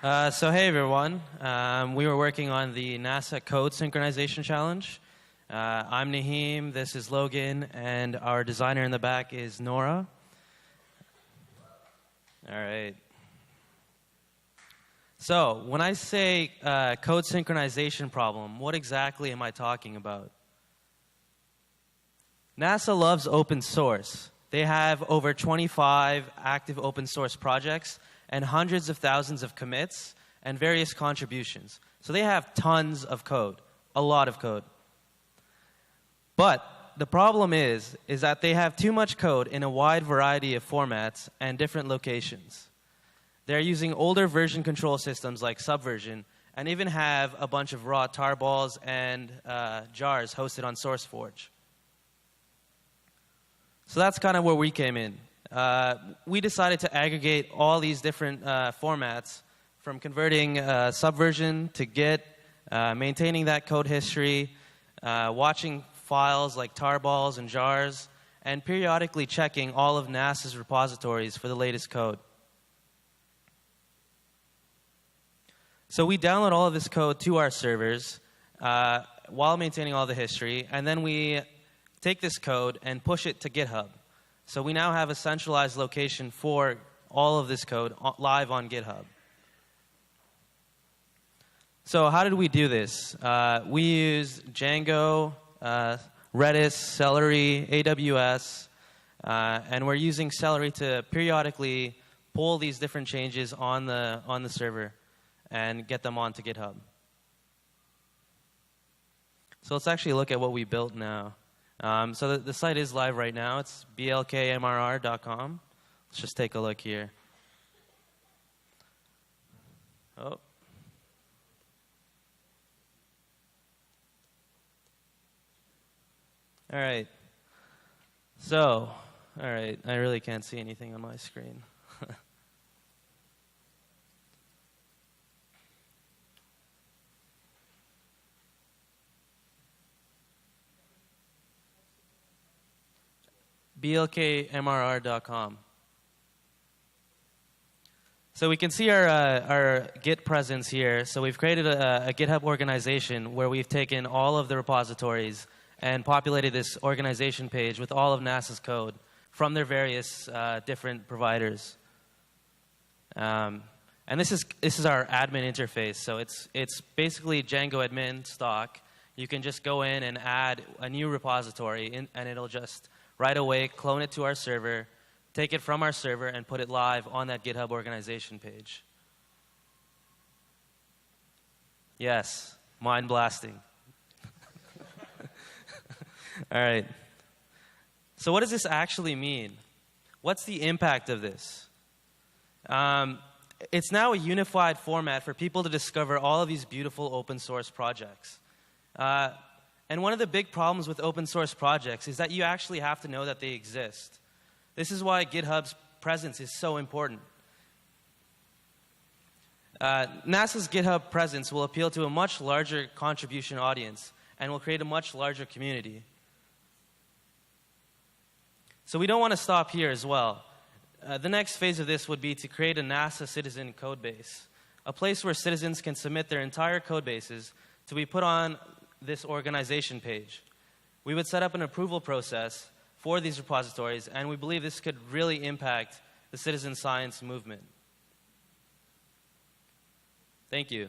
So hey everyone, we were working on the NASA Code Synchronization Challenge. I'm Naheem, this is Logan, and our designer in the back is Nora. All right. So when I say code synchronization problem, what exactly am I talking about? NASA loves open source. They have over 25 active open source projects and hundreds of thousands of commits and various contributions. So they have tons of code, a lot of code. But the problem is that they have too much code in a wide variety of formats and different locations. They're using older version control systems like Subversion and even have a bunch of raw tarballs and jars hosted on SourceForge. So that's kind of where we came in. We decided to aggregate all these different formats, from converting Subversion to Git, maintaining that code history, watching files like tarballs and jars, and periodically checking all of NASA's repositories for the latest code. So we download all of this code to our servers while maintaining all the history, and then we take this code and push it to GitHub. So we now have a centralized location for all of this code live on GitHub. So how did we do this? We use Django, Redis, Celery, AWS, and we're using Celery to periodically pull these different changes on the server and get them onto GitHub. So let's actually look at what we built now. So the site is live right now. It's blkmrr.com. Let's just take a look here. Oh. All right. So, all right. I really can't see anything on my screen. blkmrr.com. So we can see our Git presence here. So we've created a GitHub organization where we've taken all of the repositories and populated this organization page with all of NASA's code from their various different providers. And this is our admin interface. So it's basically Django admin stock. You can just go in and add a new repository, and it'll just right away clone it to our server, take it from our server, and put it live on that GitHub organization page. Yes, mind blasting. All right. So what does this actually mean? What's the impact of this? It's now a unified format for people to discover all of these beautiful open source projects. And one of the big problems with open source projects is that you actually have to know that they exist. This is why GitHub's presence is so important. NASA's GitHub presence will appeal to a much larger contribution audience and will create a much larger community. So we don't want to stop here as well. The next phase of this would be to create a NASA citizen code base, a place where citizens can submit their entire code bases to be put on this organization page. We would set up an approval process for these repositories, and we believe this could really impact the citizen science movement. Thank you.